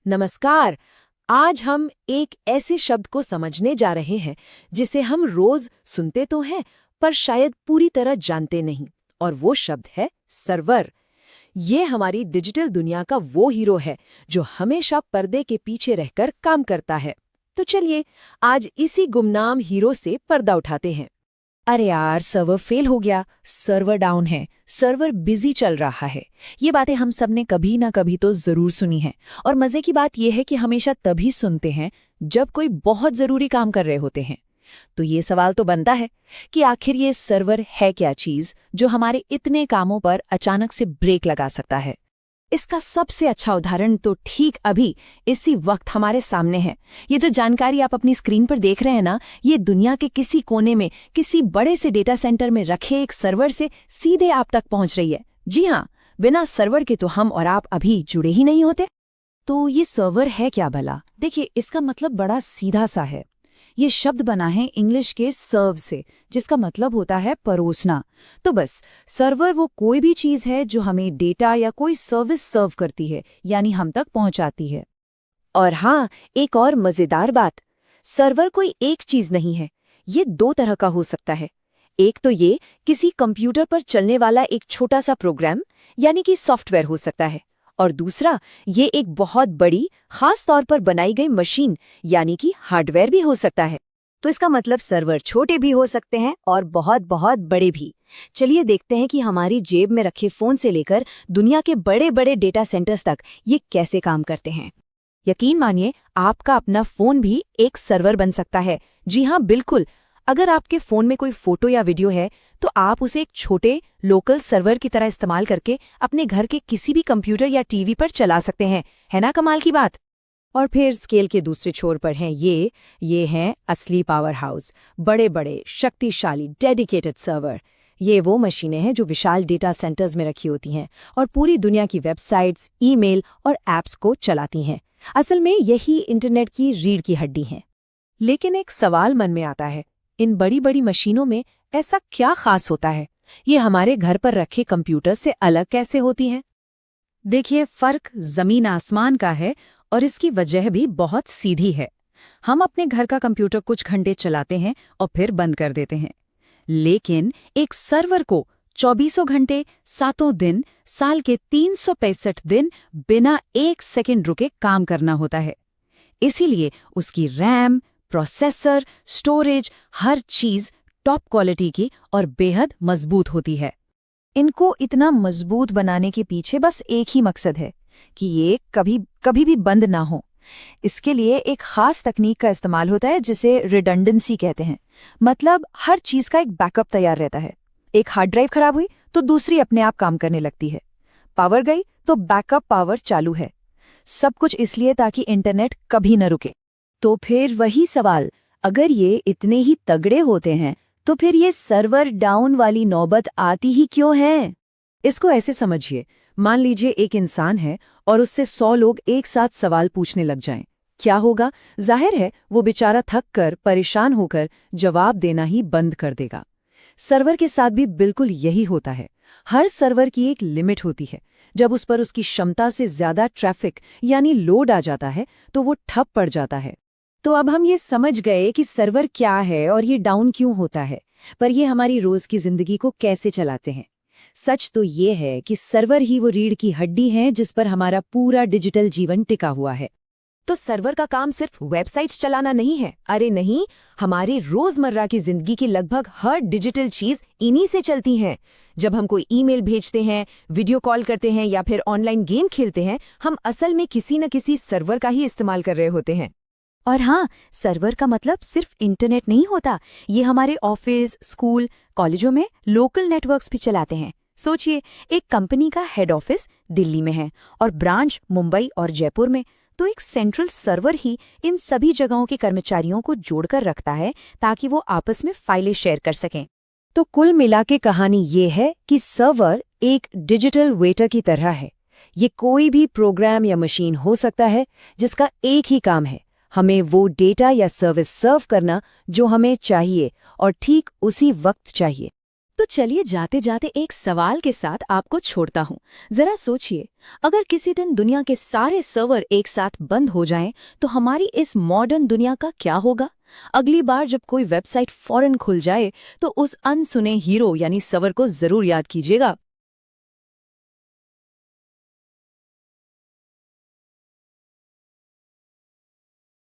नमस्कार। आज हम एक ऐसे शब्द को समझने जा रहे हैं जिसे हम रोज सुनते तो हैं पर शायद पूरी तरह जानते नहीं, और वो शब्द है सर्वर। ये हमारी डिजिटल दुनिया का वो हीरो है जो हमेशा पर्दे के पीछे रहकर काम करता है। तो चलिए आज इसी गुमनाम हीरो से पर्दा उठाते हैं। अरे यार, सर्वर फेल हो गया, सर्वर डाउन है, सर्वर बिजी चल रहा है। ये बातें हम सब ने कभी ना कभी तो जरूर सुनी हैं। और मजे की बात यह है कि हमेशा तभी सुनते हैं जब कोई बहुत जरूरी काम कर रहे होते हैं। तो ये सवाल तो बनता है कि आखिर ये सर्वर है क्या चीज जो हमारे इतने कामों पर अचानक से ब्रेक लगा सकता है। इसका सबसे अच्छा उदाहरण तो ठीक अभी इसी वक्त हमारे सामने है। ये जो जानकारी आप अपनी स्क्रीन पर देख रहे हैं ना, ये दुनिया के किसी कोने में किसी बड़े से डेटा सेंटर में रखे एक सर्वर से सीधे आप तक पहुंच रही है। जी हाँ, बिना सर्वर के तो हम और आप अभी जुड़े ही नहीं होते। तो ये सर्वर है क्या भला? देखिए, इसका मतलब बड़ा सीधा सा है। ये शब्द बना है इंग्लिश के सर्व से, जिसका मतलब होता है परोसना। तो बस सर्वर वो कोई भी चीज है जो हमें डेटा या कोई सर्विस सर्व करती है, यानी हम तक पहुंचाती है। और हाँ, एक और मजेदार बात, सर्वर कोई एक चीज नहीं है, ये दो तरह का हो सकता है। एक तो ये किसी कंप्यूटर पर चलने वाला एक छोटा सा प्रोग्राम यानी कि सॉफ्टवेयर हो सकता है, और दूसरा ये एक बहुत बड़ी खास तौर पर बनाई गई मशीन यानी कि हार्डवेयर भी हो सकता है। तो इसका मतलब सर्वर छोटे भी हो सकते हैं और बहुत बहुत बड़े भी। चलिए देखते हैं कि हमारी जेब में रखे फोन से लेकर दुनिया के बड़े बड़े डेटा सेंटर्स तक ये कैसे काम करते हैं। यकीन मानिए, आपका अपना फोन भी एक सर्वर बन सकता है। जी हाँ, बिल्कुल। अगर आपके फोन में कोई फोटो या वीडियो है तो आप उसे एक छोटे लोकल सर्वर की तरह इस्तेमाल करके अपने घर के किसी भी कंप्यूटर या टीवी पर चला सकते हैं। है ना कमाल की बात? और फिर स्केल के दूसरे छोर पर हैं ये हैं असली पावर हाउस, बड़े बड़े शक्तिशाली डेडिकेटेड सर्वर। ये वो मशीनें हैं जो विशाल डेटा सेंटर्स में रखी होती हैं और पूरी दुनिया की वेबसाइट्स, ईमेल और ऐप्स को चलाती हैं। असल में यही इंटरनेट की रीढ़ की हड्डी हैं। लेकिन एक सवाल मन में आता है, इन बड़ी बड़ी मशीनों में ऐसा क्या खास होता है? ये हमारे घर पर रखे कंप्यूटर से अलग कैसे होती हैं? देखिए, फर्क जमीन आसमान का है और इसकी वजह भी बहुत सीधी है। हम अपने घर का कंप्यूटर कुछ घंटे चलाते हैं और फिर बंद कर देते हैं, लेकिन एक सर्वर को 24 घंटे, 7 दिन, साल के 365 दिन बिना एक सेकंड रुके काम करना होता है। इसीलिए उसकी रैम, प्रोसेसर, स्टोरेज, हर चीज टॉप क्वालिटी की और बेहद मजबूत होती है। इनको इतना मजबूत बनाने के पीछे बस एक ही मकसद है कि ये कभी भी बंद ना हो। इसके लिए एक खास तकनीक का इस्तेमाल होता है जिसे रिडंडेंसी कहते हैं। मतलब हर चीज का एक बैकअप तैयार रहता है। एक हार्ड ड्राइव खराब हुई तो दूसरी अपने आप काम करने लगती है। पावर गई तो बैकअप पावर चालू है। सब कुछ इसलिए ताकि इंटरनेट कभी न रुके। तो फिर वही सवाल, अगर ये इतने ही तगड़े होते हैं तो फिर ये सर्वर डाउन वाली नौबत आती ही क्यों है? इसको ऐसे समझिए, मान लीजिए एक इंसान है और उससे 100 लोग एक साथ सवाल पूछने लग जाएं। क्या होगा? जाहिर है वो बेचारा थक कर, परेशान होकर जवाब देना ही बंद कर देगा। सर्वर के साथ भी बिल्कुल यही होता है। हर सर्वर की एक लिमिट होती है। जब उस पर उसकी क्षमता से ज्यादा ट्रैफिक यानी लोड आ जाता है तो वो ठप पड़ जाता है। तो अब हम ये समझ गए कि सर्वर क्या है और ये डाउन क्यों होता है, पर ये हमारी रोज की जिंदगी को कैसे चलाते हैं। सच तो ये है कि सर्वर ही वो रीढ़ की हड्डी है जिस पर हमारा पूरा डिजिटल जीवन टिका हुआ है। तो सर्वर का काम सिर्फ वेबसाइट्स चलाना नहीं है। अरे नहीं, हमारी रोजमर्रा की जिंदगी की लगभग हर डिजिटल चीज इन्हीं से चलती है। जब हम कोई ईमेल भेजते हैं, वीडियो कॉल करते हैं या फिर ऑनलाइन गेम खेलते हैं, हम असल में किसी न किसी सर्वर का ही इस्तेमाल कर रहे होते हैं। और हाँ, सर्वर का मतलब सिर्फ इंटरनेट नहीं होता। ये हमारे ऑफिस, स्कूल, कॉलेजों में लोकल नेटवर्क्स भी चलाते हैं। सोचिए, एक कंपनी का हेड ऑफिस दिल्ली में है और ब्रांच मुंबई और जयपुर में, तो एक सेंट्रल सर्वर ही इन सभी जगहों के कर्मचारियों को जोड़कर रखता है ताकि वो आपस में फाइलें शेयर कर सकें। तो कुल मिला के कहानी ये है कि सर्वर एक डिजिटल वेटर की तरह है। ये कोई भी प्रोग्राम या मशीन हो सकता है जिसका एक ही काम है, हमें वो डेटा या सर्विस सर्व करना जो हमें चाहिए और ठीक उसी वक्त चाहिए। तो चलिए जाते जाते एक सवाल के साथ आपको छोड़ता हूँ। जरा सोचिए, अगर किसी दिन दुनिया के सारे सर्वर एक साथ बंद हो जाएं, तो हमारी इस मॉडर्न दुनिया का क्या होगा? अगली बार जब कोई वेबसाइट फौरन खुल जाए तो उस अनसुने हीरो यानी सर्वर को जरूर याद कीजिएगा।